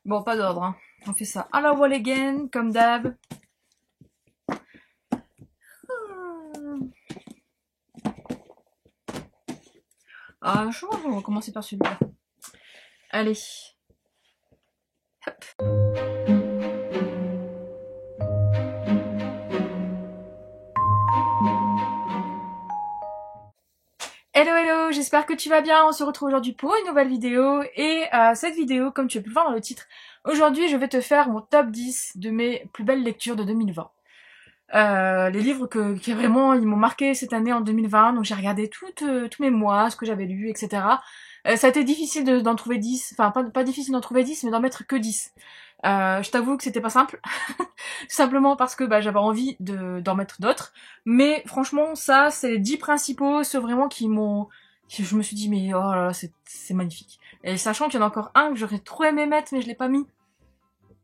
Bon, pas d'ordre, hein. On fait ça à la wall again, comme d'hab. Ah, je pense qu'on va commencer par celui-là. Allez. Hello hello, j'espère que tu vas bien. On se retrouve aujourd'hui pour une nouvelle vidéo. Et cette vidéo, comme tu as pu le voir dans le titre, aujourd'hui je vais te faire mon top 10 de mes plus belles lectures de 2020. Les livres qui vraiment ils m'ont marqué cette année en 2020, donc j'ai regardé tous mes mois, ce que j'avais lu, etc. Ça a été difficile d'en trouver 10, enfin pas difficile d'en trouver 10, mais d'en mettre que 10. Je t'avoue que c'était pas simple, tout simplement parce que j'avais envie d'en mettre d'autres, mais franchement ça c'est les 10 principaux, ceux vraiment je me suis dit mais oh là là c'est magnifique. Et sachant qu'il y en a encore un que j'aurais trop aimé mettre mais je l'ai pas mis.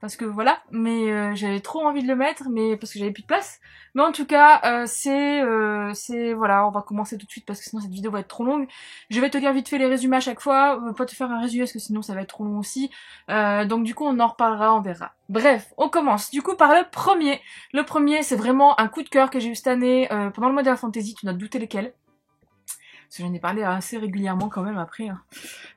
Parce que voilà, mais j'avais trop envie de le mettre, mais parce que j'avais plus de place. Mais en tout cas, voilà, on va commencer tout de suite parce que sinon cette vidéo va être trop longue. Je vais te lire vite fait les résumés à chaque fois, pas te faire un résumé parce que sinon ça va être trop long aussi. Donc du coup on en reparlera, on verra. Bref, on commence du coup par le premier. Le premier, c'est vraiment un coup de cœur que j'ai eu cette année pendant le mois de la fantasy, tu n'as douté lequel. Parce que j'en ai parlé assez régulièrement quand même après. Hein.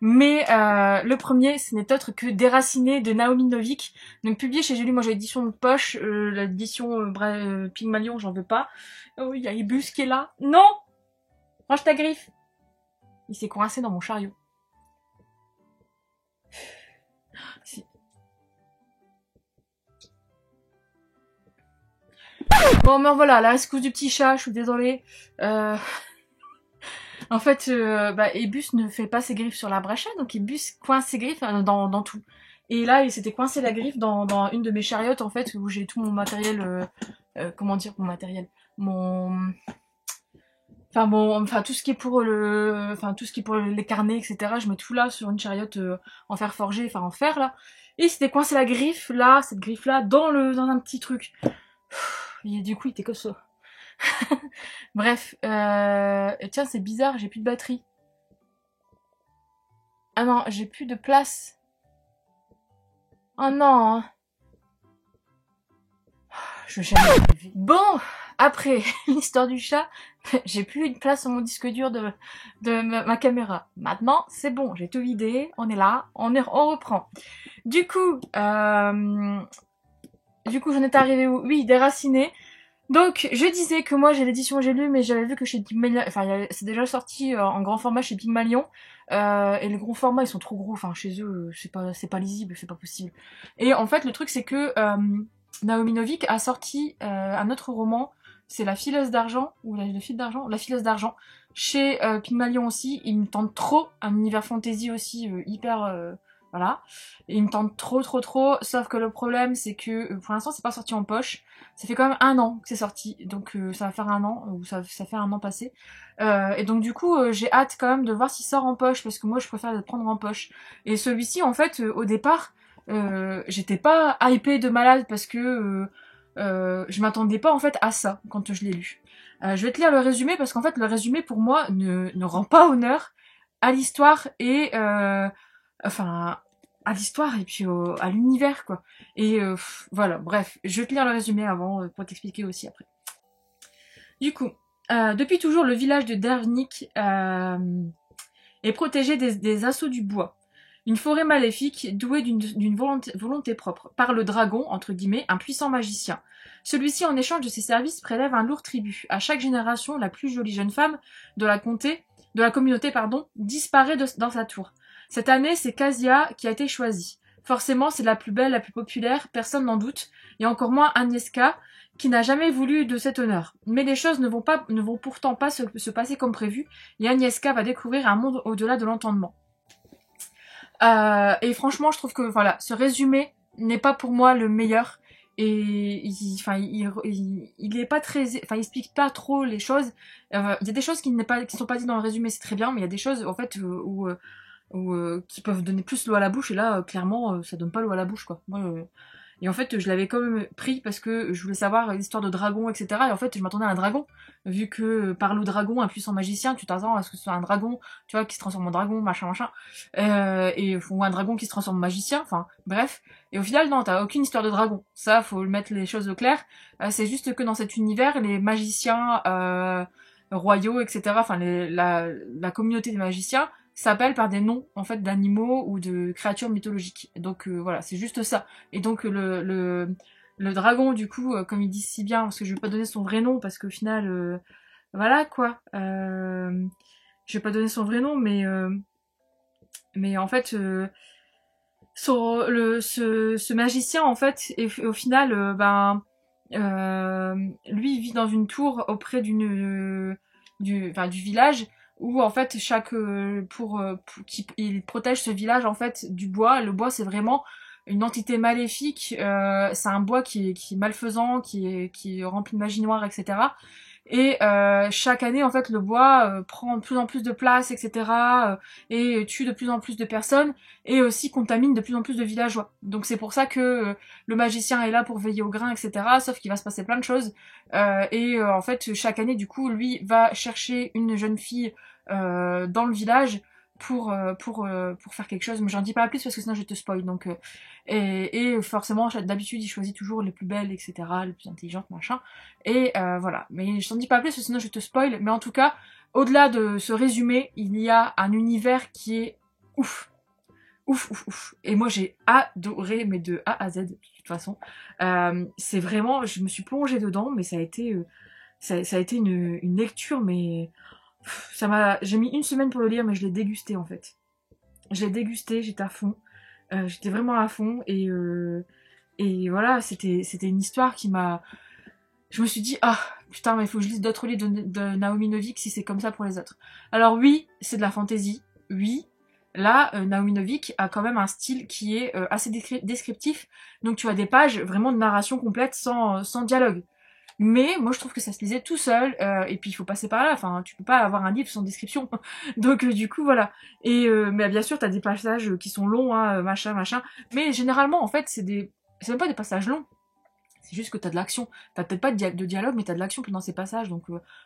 Mais le premier, ce n'est autre que Déraciné de Naomi Novik, donc publié chez J'ai lu, moi j'ai l'édition de poche, l'édition Pygmalion, j'en veux pas. Oh, il y a Ibus qui est là. Non, range ta griffe. Il s'est coincé dans mon chariot. Si. Bon, mais voilà, la rescousse du petit chat, je suis désolée. En fait, Ibus ne fait pas ses griffes sur l'arbre à chat, donc Ibus coince ses griffes dans tout. Et là, il s'était coincé la griffe dans une de mes chariotes, en fait, où j'ai tout mon matériel, comment dire, mon matériel, tout ce qui est pour tout ce qui est pour les carnets, etc. Je mets tout là sur une chariote en fer forgé, enfin en fer là. Et il s'était coincé la griffe là, cette griffe là, dans un petit truc. Et du coup, il était comme ça. Bref, tiens, c'est bizarre, j'ai plus de batterie. Ah non, j'ai plus de place. Oh non, hein. Je jamais vu. Bon, après l'histoire du chat, j'ai plus une place sur mon disque dur de ma caméra. Maintenant, c'est bon, j'ai tout vidé, on est là, on reprend. Du coup, j'en étais arrivée où? Oui, Déraciné. Donc, je disais que moi j'ai l'édition J'ai lu, mais j'avais vu que chez Pygmalion, enfin c'est déjà sorti en grand format chez Pygmalion, et les gros formats ils sont trop gros, enfin chez eux c'est pas lisible, c'est pas possible. Et en fait le truc c'est que Naomi Novik a sorti un autre roman, c'est La fileuse d'argent, ou le fil d'argent, La fileuse d'argent, chez Pygmalion aussi. Il me tente trop, un univers fantasy aussi hyper voilà. Et il me tente trop, sauf que le problème c'est que pour l'instant c'est pas sorti en poche. Ça fait quand même un an que c'est sorti, donc ça va faire un an, ou ça fait un an passé. Et donc du coup, j'ai hâte quand même de voir s'il sort en poche, parce que moi je préfère le prendre en poche. Et celui-ci, en fait, au départ, j'étais pas hypée de malade, parce que je m'attendais pas en fait à ça quand je l'ai lu. Je vais te lire le résumé, parce qu'en fait le résumé pour moi ne rend pas honneur à l'histoire et enfin à l'histoire et puis à l'univers quoi. Et voilà, bref, je vais te lire le résumé avant pour t'expliquer aussi après. Du coup, depuis toujours le village de Dervnik est protégé des assauts du bois. Une forêt maléfique douée d'une volonté propre, par le dragon, entre guillemets, un puissant magicien. Celui-ci, en échange de ses services, prélève un lourd tribut. À chaque génération, la plus jolie jeune femme de la communauté, disparaît dans sa tour. Cette année, c'est Casia qui a été choisie. Forcément, c'est la plus belle, la plus populaire, personne n'en doute, et encore moins Agnieszka, qui n'a jamais voulu de cet honneur. Mais les choses ne vont pourtant pas se passer comme prévu, et Agnieszka va découvrir un monde au-delà de l'entendement. Et franchement, je trouve que voilà, ce résumé n'est pas pour moi le meilleur. Et il est pas très, enfin, il explique pas trop les choses. Il y a des choses qui sont pas dites dans le résumé, c'est très bien, mais il y a des choses en fait qui peuvent donner plus l'eau à la bouche. Et là, clairement, ça donne pas l'eau à la bouche, quoi. Moi, Et en fait, je l'avais quand même pris parce que je voulais savoir l'histoire de dragon, etc. Et en fait, je m'attendais à un dragon, vu que par le dragon, un puissant magicien, tu t'attends à ce que ce soit un dragon, tu vois, qui se transforme en dragon, machin, machin, ou un dragon qui se transforme en magicien, enfin, bref. Et au final, non, t'as aucune histoire de dragon. Ça, faut mettre les choses au clair. C'est juste que dans cet univers, les magiciens royaux, etc., enfin, la communauté des magiciens s'appelle par des noms, en fait, d'animaux ou de créatures mythologiques. Donc, voilà, c'est juste ça. Et donc, le dragon, du coup, comme ils disent si bien, parce que je vais pas donner son vrai nom, parce qu'au final, voilà, quoi. Je vais pas donner son vrai nom, mais en fait, ce magicien, en fait, et au final, lui, il vit dans une tour auprès du village, où en fait il protège ce village en fait du bois. Le bois, c'est vraiment une entité maléfique. C'est un bois qui est malfaisant, qui est rempli de magie noire, etc. Et chaque année, en fait, le bois prend de plus en plus de place, etc. Et tue de plus en plus de personnes, et aussi contamine de plus en plus de villageois. Donc c'est pour ça que le magicien est là pour veiller au grain, etc. Sauf qu'il va se passer plein de choses. En fait, chaque année, du coup, lui va chercher une jeune fille dans le village pour faire quelque chose. Mais j'en dis pas plus parce que sinon je te spoil. Donc, et forcément, d'habitude, il choisit toujours les plus belles, etc., les plus intelligentes, machin. Et voilà. Mais je t'en dis pas plus parce que sinon je te spoil. Mais en tout cas, au-delà de ce résumé, il y a un univers qui est ouf. Ouf, ouf, ouf. Et moi, j'ai adoré, mais de A à Z, de toute façon. C'est vraiment, je me suis plongée dedans, mais ça a été une lecture, mais j'ai mis une semaine pour le lire, mais je l'ai dégusté, en fait. Je l'ai dégusté, j'étais à fond. J'étais vraiment à fond, et voilà, c'était une histoire qui m'a, je me suis dit, ah, putain, mais il faut que je lise d'autres livres de Naomi Novik si c'est comme ça pour les autres. Alors oui, c'est de la fantaisie, oui. Là, Naomi Novik a quand même un style qui est assez descriptif. Donc tu as des pages vraiment de narration complète sans dialogue. Mais moi je trouve que ça se lisait tout seul, et puis il faut passer par là, enfin tu peux pas avoir un livre sans description. Donc du coup voilà. Mais bien sûr t'as des passages qui sont longs, hein, machin, machin. Mais généralement en fait c'est même pas des passages longs. C'est juste que t'as de l'action. T'as peut-être pas de dialogue, mais t'as de l'action pendant ces passages. Donc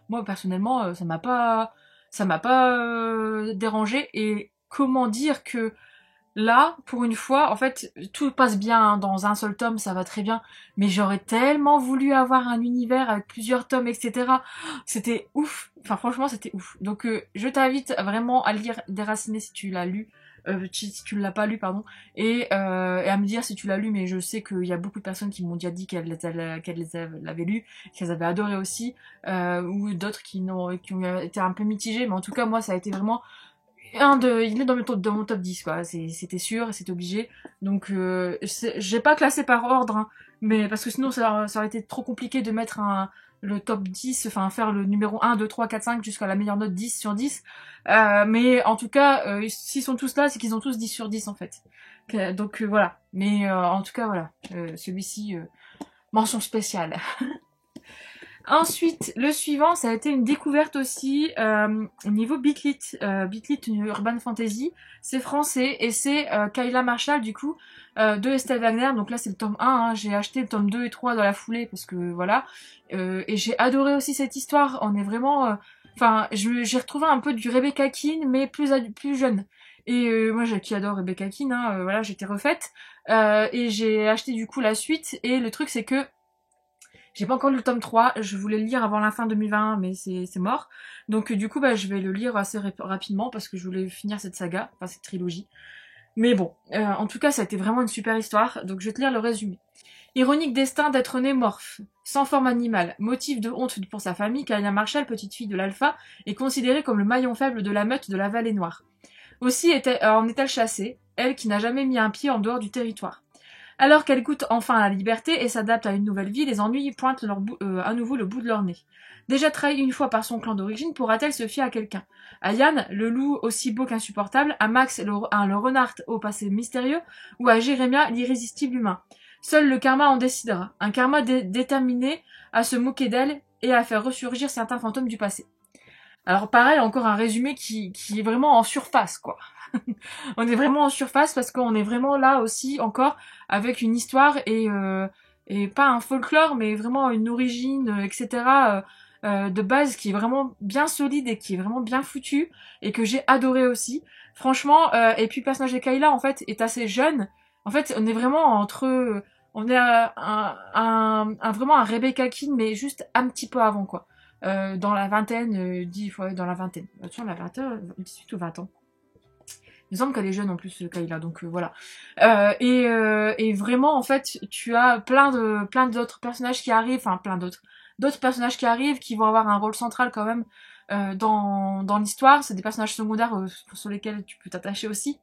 moi personnellement, ça m'a pas dérangé. Et comment dire que là, pour une fois, en fait, tout passe bien hein, dans un seul tome, ça va très bien. Mais j'aurais tellement voulu avoir un univers avec plusieurs tomes, etc. C'était ouf. Enfin, franchement, c'était ouf. Donc, je t'invite vraiment à lire Déraciné si tu l'as lu. Si tu l'as pas lu, pardon. Et à me dire si tu l'as lu, mais je sais qu'il y a beaucoup de personnes qui m'ont déjà dit l'avaient lu, qu'elles avaient adoré aussi. Ou d'autres qui ont été un peu mitigées. Mais en tout cas, moi, ça a été vraiment il est dans mon top 10 quoi, c'était sûr, c'était obligé. Donc j'ai pas classé par ordre, hein, mais parce que sinon ça aurait été trop compliqué de mettre le top 10, enfin faire le numéro 1, 2, 3, 4, 5 jusqu'à la meilleure note 10 sur 10. Mais en tout cas, s'ils sont tous là, c'est qu'ils ont tous 10 sur 10 en fait. Donc voilà. Mais en tout cas voilà, celui-ci, mention spéciale. Ensuite, le suivant, ça a été une découverte aussi au niveau Bitlit. Bitlit, une urban fantasy. C'est français et c'est Kayla Marshall, du coup, de Estelle Wagner. Donc là, c'est le tome 1. Hein. J'ai acheté le tome 2 et 3 dans la foulée parce que voilà. Et j'ai adoré aussi cette histoire. On est vraiment... Enfin, j'ai retrouvé un peu du Rebecca Keane, mais plus jeune. Et moi, qui adore Rebecca Keane, hein, voilà, j'étais refaite. Et j'ai acheté du coup la suite. Et le truc, c'est que j'ai pas encore lu le tome 3, je voulais le lire avant la fin 2020, mais c'est mort. Donc du coup, je vais le lire assez rapidement parce que je voulais finir cette saga, enfin cette trilogie. Mais bon, en tout cas, ça a été vraiment une super histoire, donc je vais te lire le résumé. Ironique destin d'être né morphe, sans forme animale, motif de honte pour sa famille, Kaya Marshall, petite fille de l'Alpha, est considérée comme le maillon faible de la meute de la Vallée Noire. Aussi en est-elle chassée, elle qui n'a jamais mis un pied en dehors du territoire. Alors qu'elle goûte enfin la liberté et s'adapte à une nouvelle vie, les ennuis pointent à nouveau le bout de leur nez. Déjà trahie une fois par son clan d'origine, pourra-t-elle se fier à quelqu'un? À Yann, le loup aussi beau qu'insupportable, à Max, le renard au passé mystérieux, ou à Jérémia, l'irrésistible humain. Seul le karma en décidera. Un karma déterminé à se moquer d'elle et à faire ressurgir certains fantômes du passé. Alors pareil, encore un résumé qui est vraiment en surface, quoi. On est vraiment en surface parce qu'on est vraiment là aussi encore avec une histoire et pas un folklore, mais vraiment une origine, etc. De base qui est vraiment bien solide et qui est vraiment bien foutu et que j'ai adoré aussi. Franchement, et puis le personnage de Kayla en fait est assez jeune. En fait, on est vraiment entre, on est vraiment un Rebecca King, mais juste un petit peu avant quoi. Dans la vingtaine, ouais, dans la vingtaine. Attention, la vingtaine, 18 ou 20 ans. Il me semble qu'elle est jeune en plus, Kayla, donc voilà. Et vraiment, en fait, tu as plein d'autres personnages qui arrivent, enfin d'autres personnages qui arrivent, qui vont avoir un rôle central quand même dans l'histoire. C'est des personnages secondaires sur lesquels tu peux t'attacher aussi.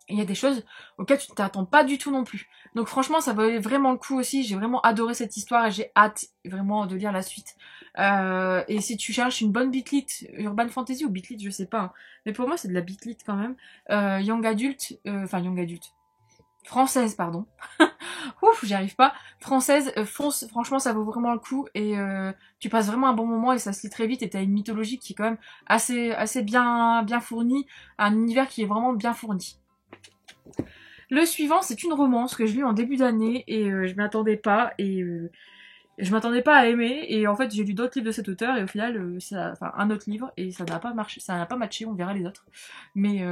Il y a des choses auxquelles tu ne t'attends pas du tout non plus. Donc franchement, ça valait vraiment le coup aussi. J'ai vraiment adoré cette histoire et j'ai hâte vraiment de lire la suite. Et si tu cherches une bonne bitlit, urban fantasy ou bitlit, je sais pas. Hein. Mais pour moi, c'est de la bitlit quand même. Young adult, young adult. Française, pardon. Ouf, j'y arrive pas. Française, fonce, franchement, ça vaut vraiment le coup. Et tu passes vraiment un bon moment et ça se lit très vite. Et t'as une mythologie qui est quand même assez bien fournie. Un univers qui est vraiment bien fourni. Le suivant, c'est une romance que je lis en début d'année et je m'attendais pas je m'attendais pas à aimer et en fait j'ai lu d'autres livres de cet auteur et au final un autre livre et ça n'a pas marché, ça n'a pas matché, on verra les autres. Mais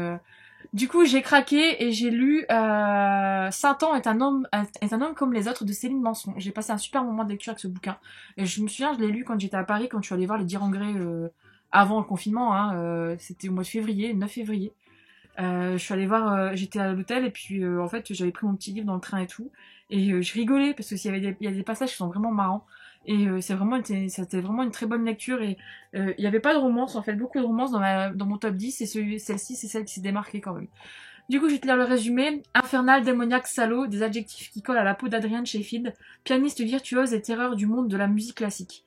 du coup j'ai craqué et j'ai lu Satan est un homme comme les autres de Céline Manson. J'ai passé un super moment de lecture avec ce bouquin et je me souviens je l'ai lu quand j'étais à Paris quand je suis allée voir les Dirangrés avant le confinement, hein, c'était au mois de février, le 9 février. Je suis allée voir, j'étais à l'hôtel et puis en fait j'avais pris mon petit livre dans le train et tout et je rigolais parce que il y a des passages qui sont vraiment marrants et c'était vraiment une très bonne lecture et il y avait pas de romance en fait, beaucoup de romance dans mon top 10 et celle-ci c'est celle qui s'est démarquée quand même. Du coup je vais te lire le résumé. Infernal, démoniaque, salaud, des adjectifs qui collent à la peau d'Adrienne Sheffield, pianiste virtuose et terreur du monde de la musique classique.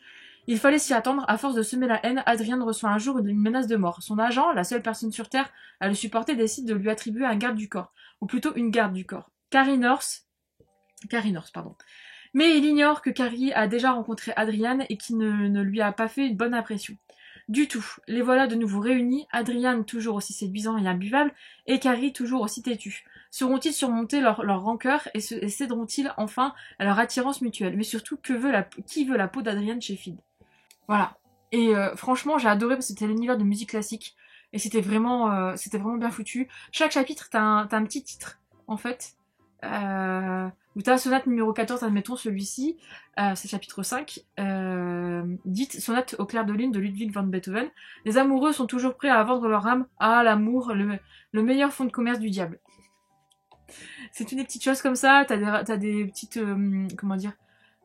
Il fallait s'y attendre, à force de semer la haine, Adrienne reçoit un jour une menace de mort. Son agent, la seule personne sur Terre à le supporter, décide de lui attribuer un garde du corps, ou plutôt une garde du corps. Carrie North, pardon. Mais il ignore que Carrie a déjà rencontré Adrienne et qui ne lui a pas fait une bonne impression. Du tout. Les voilà de nouveau réunis, Adrienne toujours aussi séduisant et imbuvable, et Carrie toujours aussi têtue. Sauront-ils surmonter leur rancœur et céderont-ils enfin à leur attirance mutuelle? Mais surtout, qui veut la peau d'Adrienne Sheffield? Voilà. Et franchement, j'ai adoré parce que c'était l'univers de musique classique. Et c'était vraiment bien foutu. Chaque chapitre, t'as un petit titre, en fait. Où t'as sonate numéro 14, admettons celui-ci. C'est chapitre 5. Dite sonate au clair de lune de Ludwig van Beethoven. Les amoureux sont toujours prêts à vendre leur âme à l'amour, le meilleur fonds de commerce du diable. C'est une des petites choses comme ça. T'as des petites, comment dire,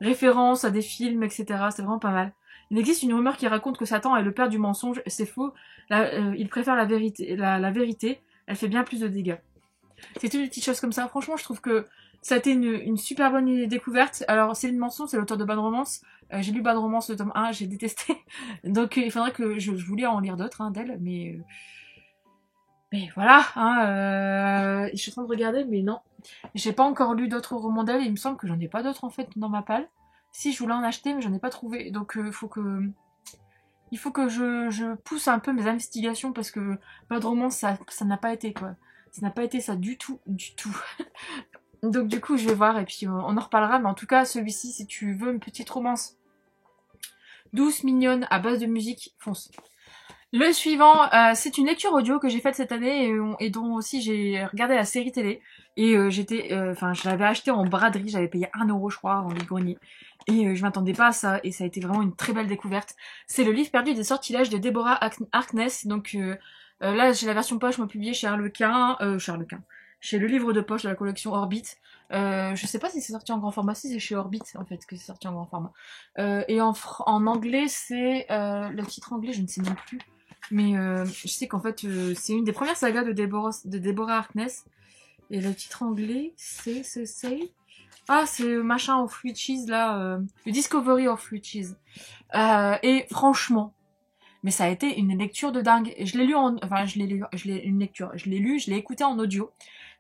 références à des films, etc. C'est vraiment pas mal. Il existe une rumeur qui raconte que Satan est le père du mensonge. C'est faux. Il préfère la vérité. La vérité, elle fait bien plus de dégâts. C'est toutes des petites choses comme ça. Franchement, je trouve que ça a été une super bonne découverte. Alors, Céline Manson, c'est l'auteur de Bad Romance. J'ai lu Bad Romance, le tome 1, j'ai détesté. Donc, il faudrait que je voulais en lire d'autres hein, d'elle, mais voilà, hein, je suis en train de regarder, mais non. J'ai pas encore lu d'autres romans d'elle, et il me semble que j'en ai pas d'autres en fait dans ma palle. Si, je voulais en acheter, mais j'en ai pas trouvé. Donc il faut que je pousse un peu mes investigations parce que pas de romance, ça n'a pas été quoi. Ça n'a pas été ça du tout, du tout. Donc du coup, je vais voir et puis on en reparlera. Mais en tout cas, celui-ci, si tu veux une petite romance douce, mignonne, à base de musique, fonce. Le suivant, c'est une lecture audio que j'ai faite cette année et dont aussi j'ai regardé la série télé. Et je l'avais acheté en braderie, j'avais payé 1 € je crois en vide-grenier. Et je m'attendais pas à ça et ça a été vraiment une très belle découverte. C'est le livre perdu des sortilèges de Deborah Harkness. Donc là j'ai la version poche, moi publiée chez Harlequin, chez le livre de poche de la collection Orbit. Je sais pas si c'est sorti en grand format, si c'est chez Orbit en fait que c'est sorti en grand format. Et en anglais c'est le titre anglais je ne sais même plus. Mais je sais qu'en fait, c'est une des premières sagas de Deborah Harkness. Et le titre anglais, c'est... Ah, c'est machin of Witches, là. The Discovery of Witches. Et franchement, mais ça a été une lecture de dingue. Je l'ai lu en... Enfin, je l'ai lu... Je l'ai une lecture. Je l'ai lu, je l'ai écouté en audio.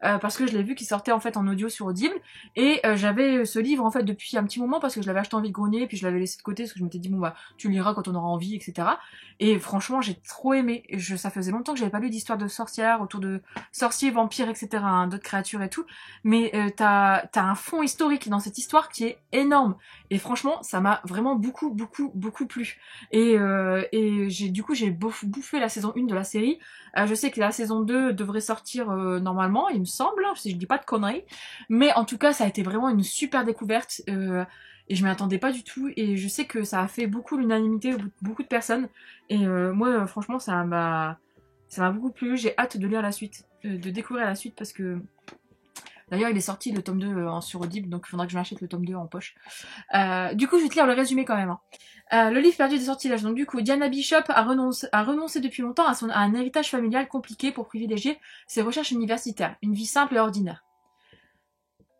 parce que je l'ai vu qu'il sortait en fait en audio sur Audible, et j'avais ce livre en fait depuis un petit moment parce que je l'avais acheté en vide-grenier, puis je l'avais laissé de côté parce que je m'étais dit bon bah tu le liras quand on aura envie, etc. Et franchement j'ai trop aimé. Ça faisait longtemps que j'avais pas lu d'histoire de sorcières autour de sorciers, vampires, etc. Hein, d'autres créatures et tout, mais t'as un fond historique dans cette histoire qui est énorme. Et franchement, ça m'a vraiment beaucoup plu. Et j'ai bouffé la saison 1 de la série. Je sais que la saison 2 devrait sortir normalement, il me semble, si je dis pas de conneries. Mais en tout cas, ça a été vraiment une super découverte. Et je m'y attendais pas du tout. Et je sais que ça a fait beaucoup l'unanimité, beaucoup de personnes. Et moi, franchement, ça m'a beaucoup plu. J'ai hâte de lire la suite, de découvrir la suite parce que d'ailleurs, il est sorti le tome 2 sur Audible, donc il faudra que je m'achète le tome 2 en poche. Du coup, je vais te lire le résumé quand même. Hein. Le livre perdu des sortilèges. Donc du coup, Diana Bishop a renoncé depuis longtemps à un héritage familial compliqué pour privilégier ses recherches universitaires, une vie simple et ordinaire.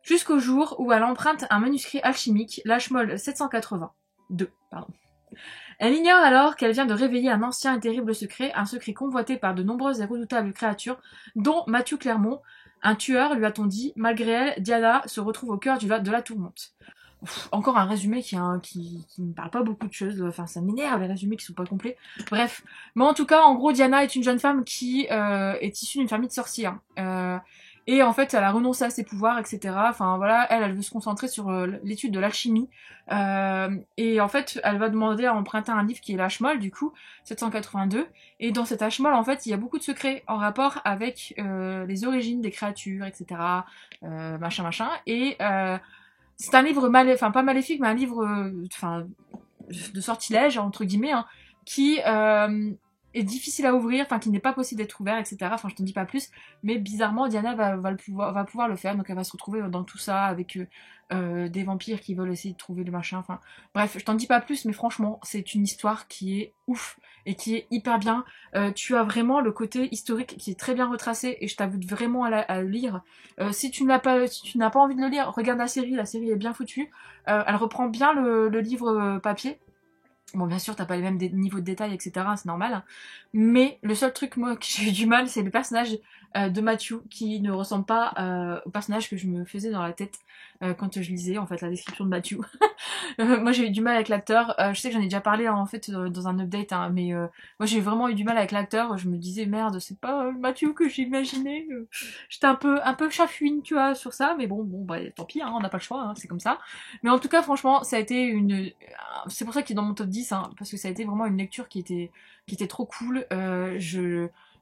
Jusqu'au jour où elle emprunte un manuscrit alchimique, l'Ashmole 782. Elle ignore alors qu'elle vient de réveiller un ancien et terrible secret, un secret convoité par de nombreuses et redoutables créatures, dont Matthew Clermont, un tueur, lui a-t-on dit. Malgré elle, Diana se retrouve au cœur de la tourmente. Encore un résumé qui ne parle pas beaucoup de choses, enfin ça m'énerve les résumés qui sont pas complets. Bref, mais en tout cas, en gros, Diana est une jeune femme qui est issue d'une famille de sorcières. Et en fait, elle a renoncé à ses pouvoirs, etc. Enfin voilà, elle veut se concentrer sur l'étude de l'alchimie. Et en fait, elle va demander à emprunter un livre qui est l'Ashmole, du coup, 782. Et dans cet Ashmole, en fait, il y a beaucoup de secrets en rapport avec les origines des créatures, etc. Machin. Et c'est un livre pas maléfique, mais un livre de sortilège, entre guillemets, hein, qui est difficile à ouvrir, enfin qui n'est pas possible d'être ouvert, etc. Enfin je t'en dis pas plus, mais bizarrement Diana va pouvoir le faire, donc elle va se retrouver dans tout ça avec des vampires qui veulent essayer de trouver le machin, enfin bref, je t'en dis pas plus, mais franchement c'est une histoire qui est ouf et qui est hyper bien. Tu as vraiment le côté historique qui est très bien retracé et je t'invite vraiment à le lire. Si tu n'as pas envie de le lire, regarde la série est bien foutue. Elle reprend bien le livre papier. Bon, bien sûr, t'as pas les mêmes niveaux de détails, etc., c'est normal. Mais le seul truc, moi, que j'ai eu du mal, c'est le personnage de Matthew, qui ne ressemble pas au personnage que je me faisais dans la tête quand je lisais, en fait, la description de Matthew. Moi, j'ai eu du mal avec l'acteur. Je sais que j'en ai déjà parlé, en fait, dans un update, hein, mais moi, j'ai vraiment eu du mal avec l'acteur. Je me disais, merde, c'est pas Matthew que j'imaginais. J'étais un peu chafouine, tu vois, sur ça, mais bon, bah, tant pis, hein, on n'a pas le choix, hein, c'est comme ça. Mais en tout cas, franchement, ça a été c'est pour ça qu'il est dans mon top 10, hein, parce que ça a été vraiment une lecture qui était trop cool.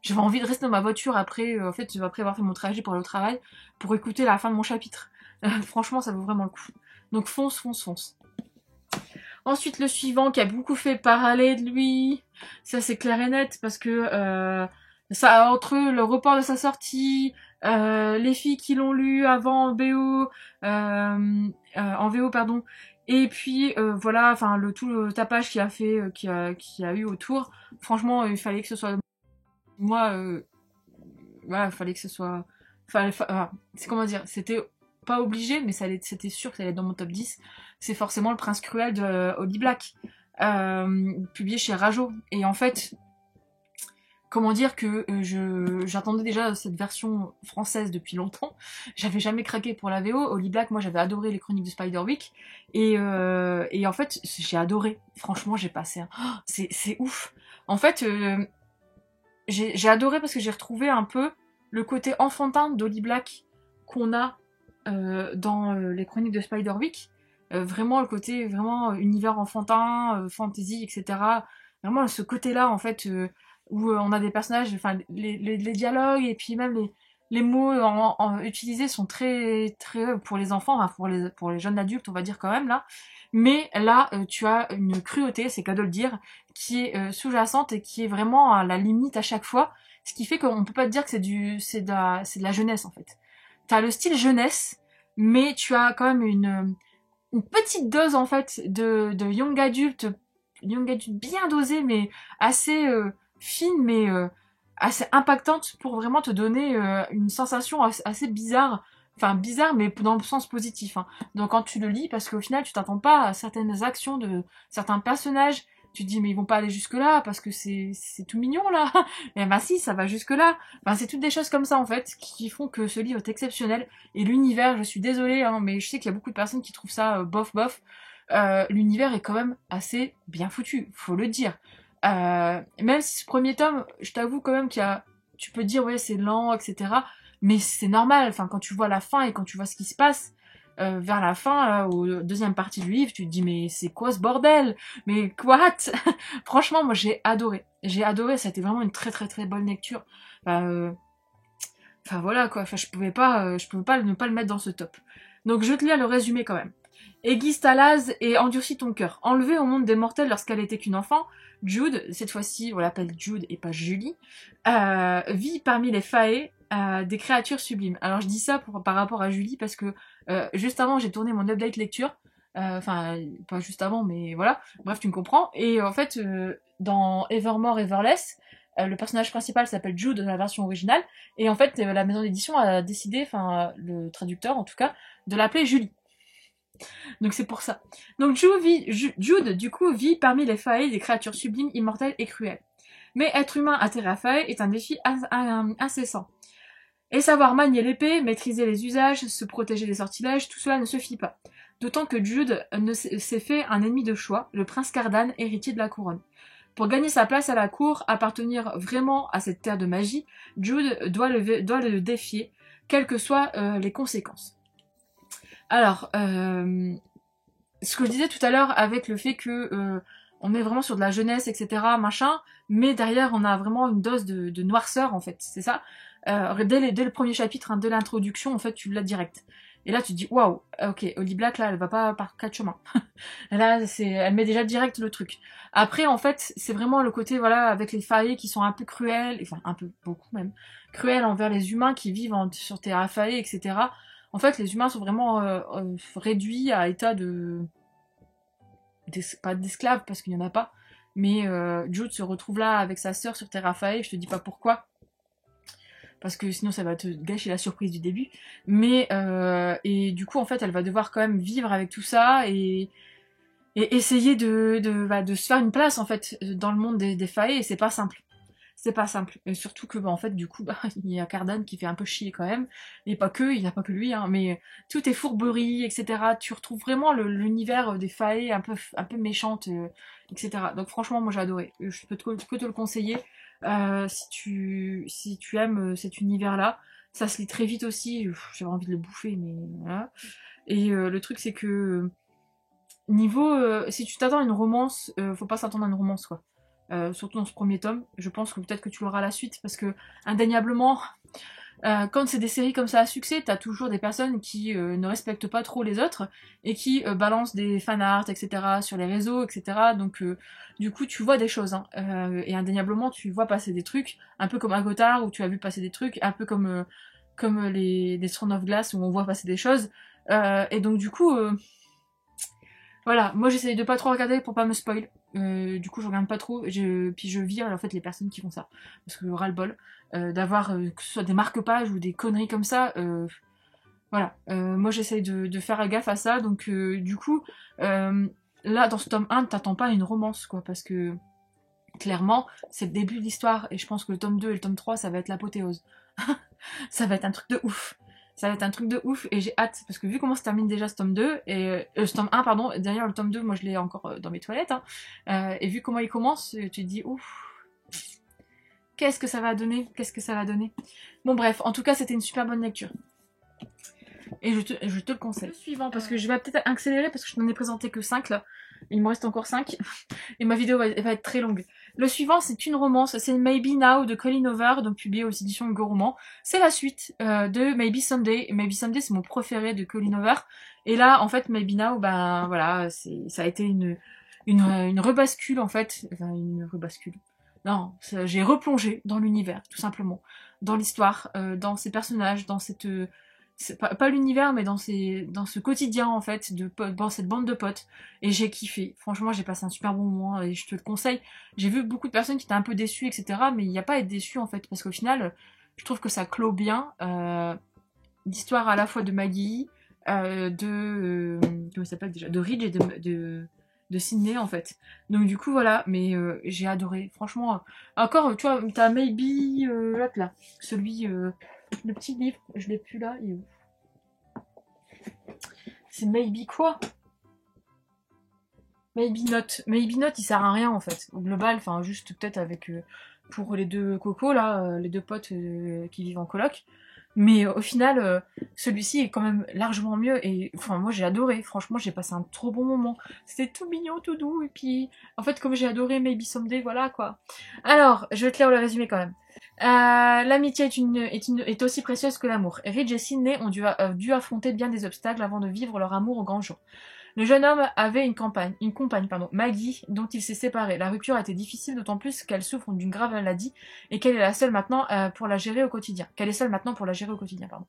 J'avais envie de rester dans ma voiture après, en fait, après avoir fait mon trajet pour aller au travail, pour écouter la fin de mon chapitre. Franchement, ça vaut vraiment le coup. Donc fonce. Ensuite, le suivant qui a beaucoup fait parler de lui, ça c'est clair et net, parce que ça, entre le report de sa sortie, les filles qui l'ont lu avant en VO, pardon, et puis voilà, enfin tout le tapage qu'il a fait, qu'il y a eu autour. Franchement, il fallait que ce soit moi, voilà, il fallait que ce soit, c'est comment dire, c'était pas obligé, mais c'était sûr que ça allait être dans mon top 10. C'est forcément Le Prince Cruel de Holly Black, publié chez Rajo. Et en fait, comment dire que j'attendais déjà cette version française depuis longtemps. J'avais jamais craqué pour la VO. Holly Black, moi j'avais adoré les chroniques de Spiderwick. Et en fait, j'ai adoré. Franchement, j'ai passé un... Oh, c'est ouf. En fait, j'ai adoré parce que j'ai retrouvé un peu le côté enfantin d'Holly Black qu'on a dans les chroniques de Spiderwick. Vraiment le côté vraiment univers enfantin, fantasy, etc. Vraiment ce côté-là en fait où on a des personnages, enfin les dialogues et puis même les mots utilisés sont très très pour les enfants, enfin, pour les jeunes adultes on va dire quand même là. Mais là tu as une cruauté, c'est qu'à de le dire, qui est sous-jacente et qui est vraiment à la limite à chaque fois, ce qui fait qu'on peut pas te dire que c'est de la jeunesse en fait. T'as le style jeunesse, mais tu as quand même une petite dose en fait de young adulte bien dosée, mais assez fine, mais assez impactante pour vraiment te donner une sensation assez bizarre. Enfin bizarre, mais dans le sens positif. Hein. Donc quand tu le lis, parce qu'au final tu t'attends pas à certaines actions de certains personnages Tu te dis mais ils vont pas aller jusque là parce que c'est tout mignon là. Et ben si, ça va jusque là. Enfin c'est toutes des choses comme ça en fait qui font que ce livre est exceptionnel. Et l'univers, je suis désolée hein, mais je sais qu'il y a beaucoup de personnes qui trouvent ça bof bof. L'univers est quand même assez bien foutu, faut le dire. Même si ce premier tome, je t'avoue quand même qu'il y a, tu peux dire ouais c'est lent, etc. Mais c'est normal. Enfin quand tu vois la fin et quand tu vois ce qui se passe vers la fin, au deuxième partie du livre, tu te dis mais c'est quoi ce bordel? Mais what? Franchement, moi j'ai adoré. J'ai adoré. Ça a été vraiment une très très très bonne lecture. Enfin voilà quoi. Enfin je pouvais pas ne pas le mettre dans ce top. Donc je te lis le résumé quand même. Aiguise ta lase et endurcis ton cœur. Enlevée au monde des mortels lorsqu'elle était qu'une enfant, Jude, cette fois-ci on l'appelle Jude et pas Julie, vit parmi les faées des créatures sublimes. Alors je dis ça par rapport à Julie parce que juste avant j'ai tourné mon update lecture, enfin pas juste avant mais voilà, bref tu me comprends, et en fait dans Evermore Everless, le personnage principal s'appelle Jude dans la version originale, et en fait la maison d'édition a décidé, enfin le traducteur en tout cas, de l'appeler Julie. Donc c'est pour ça. Donc Jude, du coup, vit parmi les failles des créatures sublimes, immortelles et cruelles. Mais être humain à terre à faille est un défi incessant. Et savoir manier l'épée, maîtriser les usages, se protéger des sortilèges, tout cela ne suffit pas. D'autant que Jude s'est fait un ennemi de choix, le prince Cardan, héritier de la couronne. Pour gagner sa place à la cour, appartenir vraiment à cette terre de magie, Jude doit le défier, quelles que soient les conséquences. Alors, ce que je disais tout à l'heure avec le fait que on est vraiment sur de la jeunesse, etc., machin, mais derrière on a vraiment une dose de noirceur en fait, c'est ça. Dès le premier chapitre, hein, dès l'introduction, en fait, tu l'as direct. Et là, tu te dis, waouh, ok, Holly Black, là, elle va pas par quatre chemins. Là, elle met déjà direct le truc. Après, en fait, c'est vraiment le côté, voilà, avec les faillés qui sont un peu cruels, enfin, un peu, beaucoup même, cruels envers les humains qui vivent sur terre faillée, etc. En fait, les humains sont vraiment réduits à état pas d'esclaves, parce qu'il n'y en a pas, mais Jude se retrouve là avec sa sœur sur terre faillée, je te dis pas pourquoi, parce que sinon ça va te gâcher la surprise du début, mais et du coup en fait elle va devoir quand même vivre avec tout ça et essayer de se faire une place en fait dans le monde des failles, et c'est pas simple. C'est pas simple. Et surtout que, en fait, du coup, il y a Cardan qui fait un peu chier quand même. Et pas que, il n'y a pas que lui, hein, mais tout est fourberie, etc. Tu retrouves vraiment l'univers des failles un peu méchante, etc. Donc franchement, moi j'ai adoré. Je peux te le conseiller. Si tu aimes cet univers-là, ça se lit très vite aussi. J'avais envie de le bouffer, mais voilà. Et le truc, c'est que si tu t'attends à une romance, faut pas s'attendre à une romance, quoi. Surtout dans ce premier tome. Je pense que peut-être que tu l'auras la suite, parce que indéniablement, quand c'est des séries comme ça à succès, t'as toujours des personnes qui ne respectent pas trop les autres et qui balancent des fanarts, etc. sur les réseaux, etc. Donc du coup, tu vois des choses, hein. Et indéniablement, tu vois passer des trucs, un peu comme Agotar, où tu as vu passer des trucs, un peu comme les Throne of Glass, où on voit passer des choses. Et donc du coup, voilà, moi j'essaye de pas trop regarder pour pas me spoil. Du coup je regarde pas trop, puis je vire en fait les personnes qui font ça. Parce que ras-le-bol, d'avoir que ce soit des marque-pages ou des conneries comme ça, voilà. Moi j'essaye de faire gaffe à ça, donc du coup, là dans ce tome 1, t'attends pas une romance, quoi, parce que clairement, c'est le début de l'histoire, et je pense que le tome 2 et le tome 3, ça va être l'apothéose. Ça va être un truc de ouf. Ça va être un truc de ouf, et j'ai hâte, parce que vu comment se termine déjà ce tome 2, et ce tome 1, pardon, d'ailleurs le tome 2, moi je l'ai encore dans mes toilettes, hein, et vu comment il commence, tu te dis, ouf, qu'est-ce que ça va donner? Qu'est-ce que ça va donner? Bon bref, en tout cas c'était une super bonne lecture. Et je te le conseille. Le suivant, parce que je vais peut-être accélérer, parce que je n'en ai présenté que 5 là. Il me reste encore 5. Et ma vidéo va être très longue. Le suivant, c'est une romance. C'est Maybe Now de Colleen Hoover, donc publié aux éditions Go Roman. C'est la suite de Maybe Someday. Maybe Someday, c'est mon préféré de Colleen Hoover. Et là, en fait, Maybe Now, ben voilà, ça a été une rebascule, en fait. Enfin, une rebascule. Non, j'ai replongé dans l'univers, tout simplement. Dans l'histoire, dans ces personnages, dans cette... c'est pas l'univers, mais dans ce quotidien, en fait, dans cette bande de potes. Et j'ai kiffé. Franchement, j'ai passé un super bon moment et je te le conseille. J'ai vu beaucoup de personnes qui étaient un peu déçues, etc. Mais il n'y a pas à être déçu, en fait, parce qu'au final, je trouve que ça clôt bien l'histoire à la fois de Maggie, comment il s'appelle déjà, de Ridge et de Sydney en fait. Donc du coup voilà, mais j'ai adoré, franchement. Encore, tu vois, t'as Maybe, l'autre là, celui, le petit livre, je l'ai plus là, il est où? C'est Maybe quoi? Maybe Not. Maybe Not, il sert à rien en fait. Au global, enfin juste peut-être avec pour les deux cocos là, les deux potes qui vivent en coloc. Mais au final, celui-ci est quand même largement mieux et enfin moi j'ai adoré. Franchement, j'ai passé un trop bon moment. C'était tout mignon, tout doux et puis en fait comme j'ai adoré Maybe Someday, voilà quoi. Alors, je vais te lire le résumé quand même. L'amitié est aussi précieuse que l'amour. Ridge et Sydney ont dû affronter bien des obstacles avant de vivre leur amour au grand jour. Le jeune homme avait une compagne, Maggie, dont il s'est séparé. La rupture a été difficile, d'autant plus qu'elle souffre d'une grave maladie et qu'elle est la seule maintenant pour la gérer au quotidien. Qu'elle est seule maintenant pour la gérer au quotidien, pardon.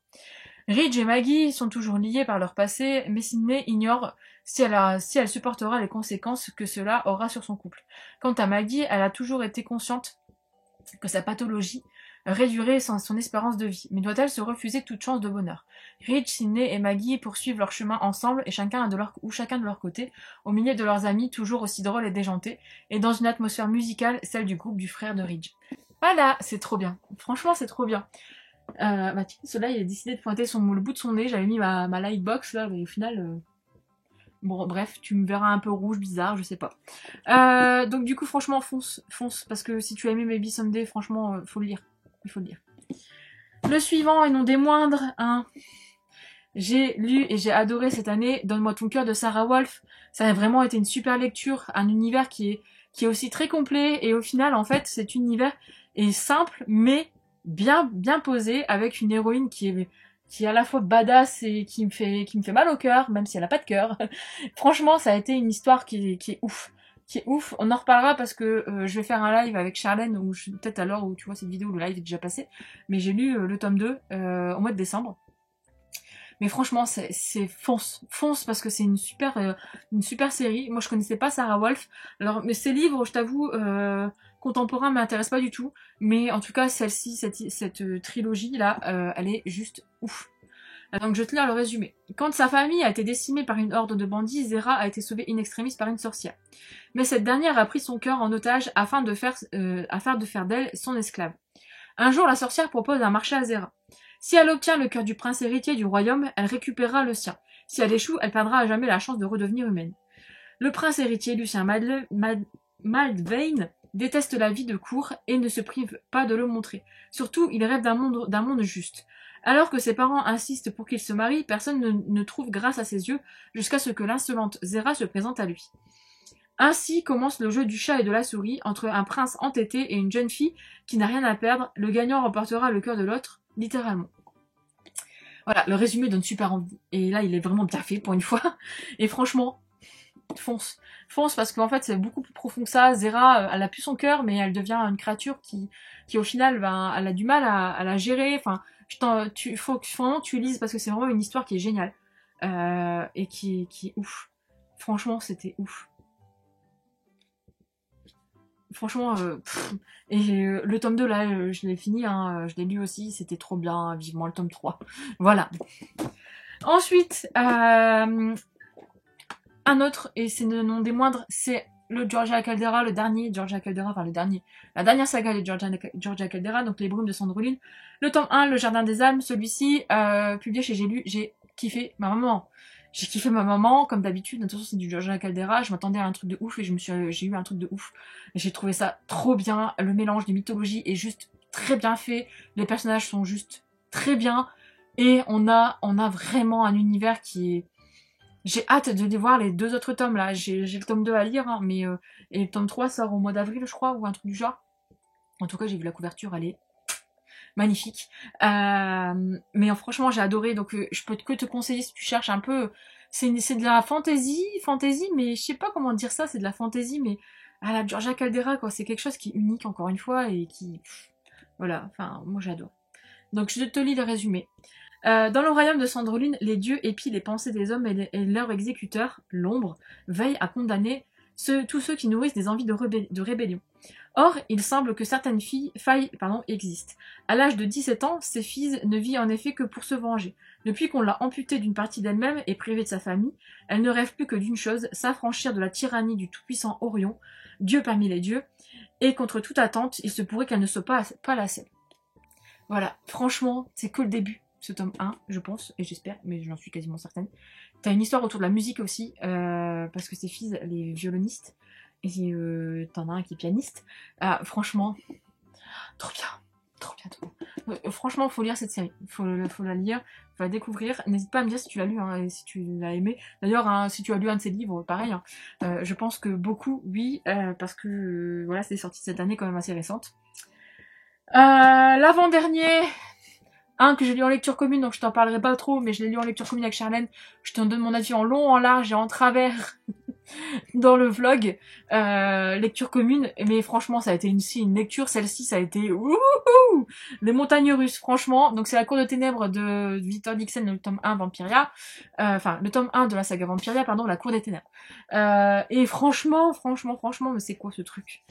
Ridge et Maggie sont toujours liés par leur passé, mais Sydney ignore si elle supportera les conséquences que cela aura sur son couple. Quant à Maggie, elle a toujours été consciente que sa pathologie réduirait son espérance de vie, mais doit-elle se refuser toute chance de bonheur? Rich, Sidney et Maggie poursuivent leur chemin ensemble et chacun de leur côté, au milieu de leurs amis toujours aussi drôles et déjantés, et dans une atmosphère musicale, celle du groupe du frère de Ridge. Voilà, c'est trop bien. Franchement, c'est trop bien. Bah tiens, cela, il a décidé de pointer le bout de son nez. J'avais mis ma lightbox là, mais au final, bon, bref, tu me verras un peu rouge, bizarre, je sais pas. Donc du coup, franchement, fonce, parce que si tu as aimé Maybe Someday, franchement, faut le lire. Il faut le lire. Le suivant, et non des moindres, hein. J'ai lu et j'ai adoré cette année Donne-moi ton cœur de Sarah Wolf. Ça a vraiment été une super lecture, un univers qui est aussi très complet, et au final, en fait, cet univers est simple, mais bien posé, avec une héroïne qui est à la fois badass et qui me fait mal au cœur, même si elle a pas de cœur. Franchement, ça a été une histoire qui est ouf. Qui est ouf. On en reparlera parce que je vais faire un live avec Charlène, ou peut-être à l'heure où tu vois cette vidéo, le live est déjà passé. Mais j'ai lu le tome 2 au mois de décembre. Mais franchement, c'est fonce parce que c'est une super série. Moi, je connaissais pas Sarah Wolf. Alors, mais ces livres, je t'avoue, contemporains m'intéressent pas du tout. Mais en tout cas, celle-ci, cette trilogie là, elle est juste ouf. Donc je vais te lire le résumé. Quand sa famille a été décimée par une horde de bandits, Zera a été sauvée in extremis par une sorcière. Mais cette dernière a pris son cœur en otage afin de faire d'elle son esclave. Un jour, la sorcière propose un marché à Zera. Si elle obtient le cœur du prince héritier du royaume, elle récupérera le sien. Si elle échoue, elle perdra à jamais la chance de redevenir humaine. Le prince héritier, Lucien Maldvain, déteste la vie de cour et ne se prive pas de le montrer. Surtout, il rêve d'un monde juste. Alors que ses parents insistent pour qu'il se marie, personne ne trouve grâce à ses yeux, jusqu'à ce que l'insolente Zera se présente à lui. Ainsi commence le jeu du chat et de la souris, entre un prince entêté et une jeune fille qui n'a rien à perdre. Le gagnant remportera le cœur de l'autre, littéralement. Voilà, le résumé donne super envie. Et là, il est vraiment bien fait pour une fois. Et franchement, fonce parce qu'en fait c'est beaucoup plus profond que ça. Zera, elle a plus son cœur, mais elle devient une créature qui au final, ben, elle a du mal à la gérer. Enfin, faut vraiment que tu lises parce que c'est vraiment une histoire qui est géniale et qui est ouf. Franchement, c'était ouf. Franchement, et le tome 2 là, je l'ai fini, hein, je l'ai lu aussi, c'était trop bien, vivement le tome 3. Voilà. Ensuite, un autre, et c'est le nom des moindres, c'est le Georgia Caldera, la dernière saga de Georgia Caldera, donc Les Brumes de Sandrine. Le tome 1, Le Jardin des âmes, celui-ci, publié chez J'ai lu, j'ai kiffé ma maman. J'ai kiffé ma maman, comme d'habitude. Attention, c'est du Georgia Caldera. Je m'attendais à un truc de ouf et j'ai eu un truc de ouf. J'ai trouvé ça trop bien. Le mélange des mythologies est juste très bien fait. Les personnages sont juste très bien. Et on a vraiment un univers qui est... J'ai hâte de voir les deux autres tomes là. J'ai le tome 2 à lire, hein, mais et le tome 3 sort au mois d'avril, je crois, ou un truc du genre. En tout cas, j'ai vu la couverture, elle est magnifique. Mais franchement, j'ai adoré, donc je peux que te conseiller si tu cherches un peu. C'est de la fantasy, mais je sais pas comment dire ça, c'est de la fantasy, mais à la Georgia Caldera, quoi. C'est quelque chose qui est unique, encore une fois, et qui... Voilà, enfin, moi j'adore. Donc je te lis le résumé. Dans le royaume de Sandroline, les dieux épient les pensées des hommes et leur exécuteur, l'ombre, veille à condamner tous ceux qui nourrissent des envies de rébellion. Or, il semble que certaines failles existent. À l'âge de 17 ans, Céphise ne vit en effet que pour se venger. Depuis qu'on l'a amputée d'une partie d'elle-même et privée de sa famille, elle ne rêve plus que d'une chose, s'affranchir de la tyrannie du tout-puissant Orion, Dieu parmi les dieux, et contre toute attente, il se pourrait qu'elle ne soit pas la seule. Voilà, franchement, c'est que le début, ce tome 1, je pense, et j'espère, mais j'en suis quasiment certaine. T'as une histoire autour de la musique aussi, parce que Céphise, elle est violoniste, et t'en as un qui est pianiste. Ah, franchement, trop bien, trop bien, trop bien. Franchement, faut lire cette série, faut la lire, faut la découvrir. N'hésite pas à me dire si tu l'as lu, hein, et si tu l'as aimé. D'ailleurs, hein, si tu as lu un de ses livres, pareil, hein, je pense que beaucoup, oui, parce que voilà, c'est sorti cette année quand même assez récente. L'avant-dernier, un que j'ai lu en lecture commune, donc je t'en parlerai pas trop, mais je l'ai lu en lecture commune avec Charlène. Je t'en donne mon avis en long, en large et en travers dans le vlog. Lecture commune, mais franchement, ça a été une lecture. Celle-ci, ça a été ouhouhou, les montagnes russes, franchement. Donc c'est La Cour de Ténèbres de Victor Dixon, le tome 1 Vampiria. Enfin, le tome 1 de la saga Vampiria, pardon, La Cour des Ténèbres. Et franchement, mais c'est quoi ce truc?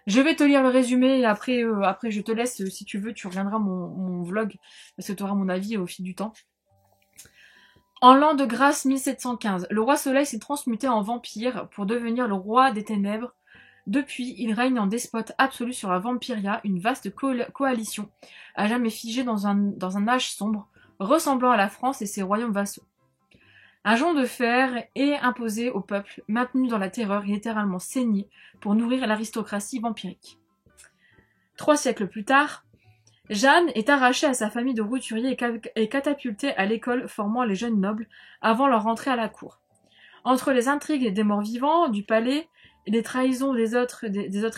Je vais te lire le résumé et après je te laisse, si tu veux, tu reviendras mon vlog, parce que tu auras mon avis au fil du temps. En l'an de grâce 1715, le roi Soleil s'est transmuté en vampire pour devenir le roi des ténèbres. Depuis, il règne en despote absolu sur la Vampiria, une vaste coalition, à jamais figée dans un âge sombre, ressemblant à la France et ses royaumes vassaux. Un jonc de fer est imposé au peuple, maintenu dans la terreur et littéralement saigné pour nourrir l'aristocratie vampirique. 3 siècles plus tard, Jeanne est arrachée à sa famille de roturiers et catapultée à l'école formant les jeunes nobles avant leur rentrée à la cour. Entre les intrigues des morts vivants, du palais, et les trahisons des autres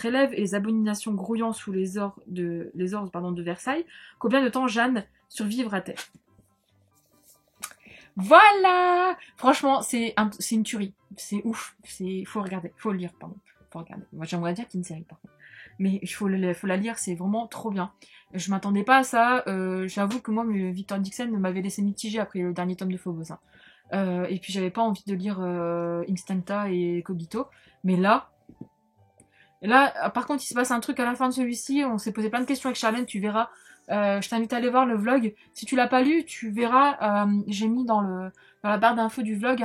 élèves et les abominations grouillant sous les ordres de Versailles, combien de temps Jeanne survivra-t-elle? Voilà! Franchement, c'est une tuerie. C'est ouf. Faut regarder. Faut le lire, pardon. Faut regarder. Moi, j'aimerais dire qu'il y a une série, par contre. Mais il faut la lire, c'est vraiment trop bien. Je m'attendais pas à ça. J'avoue que moi, Victor Dixon m'avait laissé mitigé après le dernier tome de Phobos. Hein. Et puis, j'avais pas envie de lire Instanta et Cogito. Mais là, par contre, il se passe un truc à la fin de celui-ci. On s'est posé plein de questions avec Charlène, tu verras. Je t'invite à aller voir le vlog. Si tu l'as pas lu, tu verras, j'ai mis dans la barre d'infos du vlog,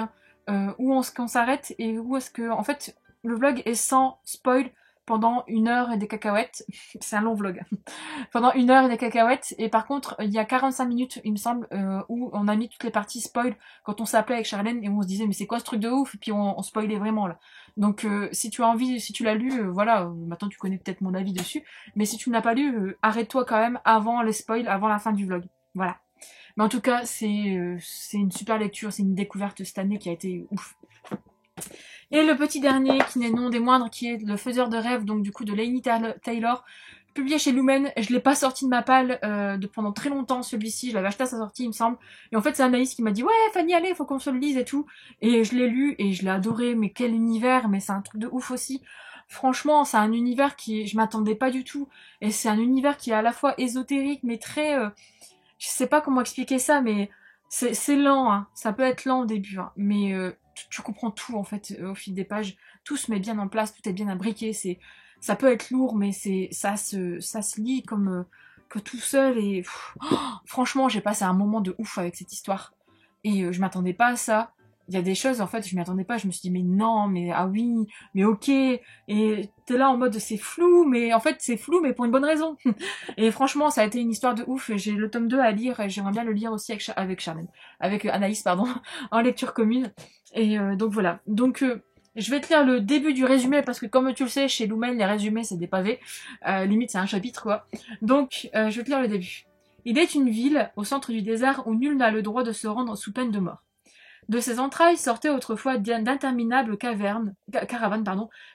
hein, où on s'arrête et où est-ce que... En fait, le vlog est sans spoil pendant 1 heure et des cacahuètes. C'est un long vlog. Pendant 1 heure et des cacahuètes. Et par contre, il y a 45 minutes, il me semble, où on a mis toutes les parties spoil quand on s'appelait avec Charlène et on se disait mais c'est quoi ce truc de ouf? Et puis on spoilait vraiment là. Donc si tu as envie, si tu l'as lu, voilà, maintenant tu connais peut-être mon avis dessus. Mais si tu ne l'as pas lu, arrête-toi quand même avant les spoils, avant la fin du vlog. Voilà. Mais en tout cas, c'est une super lecture, c'est une découverte cette année qui a été ouf. Et le petit dernier, qui n'est non des moindres, qui est Le Faiseur de rêves, donc du coup de Laini Taylor, publié chez Lumen. Je l'ai pas sorti de ma palle pendant très longtemps, celui-ci. Je l'avais acheté à sa sortie, il me semble. Et en fait, c'est Anaïs qui m'a dit « Ouais, Fanny, allez, faut qu'on se le lise et tout. » Et je l'ai lu et je l'ai adoré. Mais quel univers, mais c'est un truc de ouf aussi. Franchement, c'est un univers je m'attendais pas du tout. Et c'est un univers qui est à la fois ésotérique, mais très... je sais pas comment expliquer ça, mais c'est lent, hein. Ça peut être lent au début, hein. Mais tu comprends tout, en fait, au fil des pages. Tout se met bien en place, tout est bien imbriqué. Ça peut être lourd, mais ça se lit comme que tout seul. Et franchement, j'ai passé un moment de ouf avec cette histoire. Et je m'attendais pas à ça. Il y a des choses, en fait, je m'y attendais pas. Je me suis dit, mais non, mais ah oui, mais ok. Et t'es là en mode, c'est flou, mais en fait, c'est flou, mais pour une bonne raison. Et franchement, ça a été une histoire de ouf. J'ai le tome 2 à lire et j'aimerais bien le lire aussi avec Charlène. Avec Anaïs, pardon, en lecture commune. Et donc voilà. Donc, je vais te lire le début du résumé parce que comme tu le sais, chez Lumen, les résumés, c'est des pavés. Limite, c'est un chapitre, quoi. Donc, je vais te lire le début. Il est une ville, au centre du désert, où nul n'a le droit de se rendre sous peine de mort. De ses entrailles sortaient autrefois d'interminables caravanes,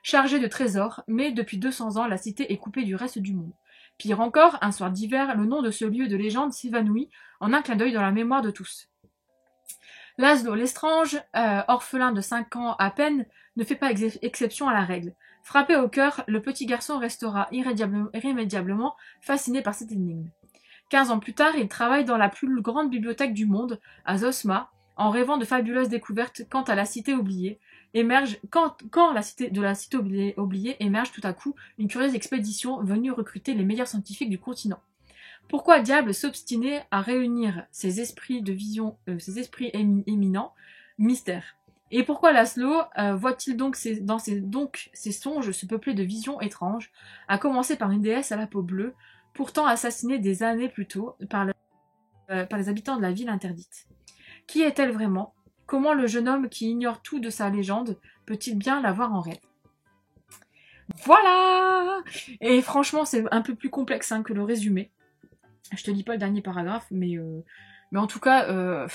chargées de trésors, mais depuis 200 ans, la cité est coupée du reste du monde. Pire encore, un soir d'hiver, le nom de ce lieu de légende s'évanouit en un clin d'œil dans la mémoire de tous. Laszlo Lestrange, orphelin de 5 ans à peine, ne fait pas exception à la règle. Frappé au cœur, le petit garçon restera irrémédiablement fasciné par cette énigme. 15 ans plus tard, il travaille dans la plus grande bibliothèque du monde, à Zosma, en rêvant de fabuleuses découvertes quant à la cité oubliée, émerge, quand de la cité oubliée émerge tout à coup une curieuse expédition venue recruter les meilleurs scientifiques du continent. Pourquoi diable s'obstiner à réunir ces esprits de vision, ces esprits éminents? Mystère. Et pourquoi Laszlo voit-il donc ces songes se peupler de visions étranges, à commencer par une déesse à la peau bleue, pourtant assassinée des années plus tôt par les habitants de la ville interdite? Qui est-elle vraiment? Comment le jeune homme qui ignore tout de sa légende peut-il bien la voir en rêve? Voilà! Et franchement, c'est un peu plus complexe que le résumé. Je te lis pas le dernier paragraphe, mais en tout cas,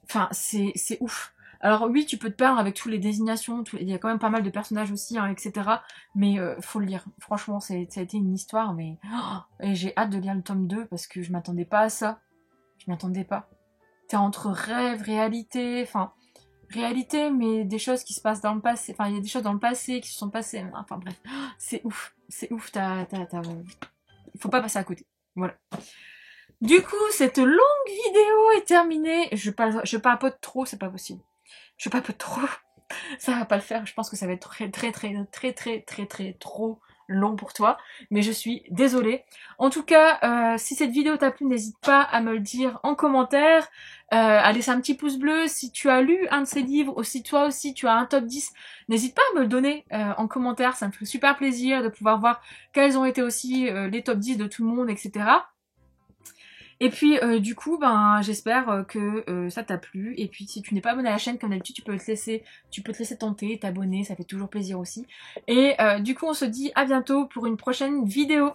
enfin, c'est ouf. Alors oui, tu peux te perdre avec toutes les désignations, il y a quand même pas mal de personnages aussi, etc. Mais faut le lire. Franchement, ça a été une histoire, mais et j'ai hâte de lire le tome 2 parce que je m'attendais pas à ça. Je m'attendais pas. T'es entre rêve, réalité, enfin, réalité, mais des choses qui se passent dans le passé. Enfin, il y a des choses dans le passé qui se sont passées. Enfin bref, c'est ouf. C'est ouf, il faut pas passer à côté. Voilà. Du coup, cette longue vidéo est terminée. Je papote trop, c'est pas possible. Je papote trop. Ça va pas le faire. Je pense que ça va être très trop long pour toi. Mais je suis désolée. En tout cas, si cette vidéo t'a plu, n'hésite pas à me le dire en commentaire. À laisser un petit pouce bleu. Si tu as lu un de ces livres, ou si toi aussi tu as un top 10, n'hésite pas à me le donner en commentaire. Ça me ferait super plaisir de pouvoir voir quels ont été aussi les top 10 de tout le monde, etc. Et puis du coup, j'espère que ça t'a plu. Et puis si tu n'es pas abonné à la chaîne, comme d'habitude, tu peux te laisser tenter, t'abonner, ça fait toujours plaisir aussi. Et du coup, on se dit à bientôt pour une prochaine vidéo.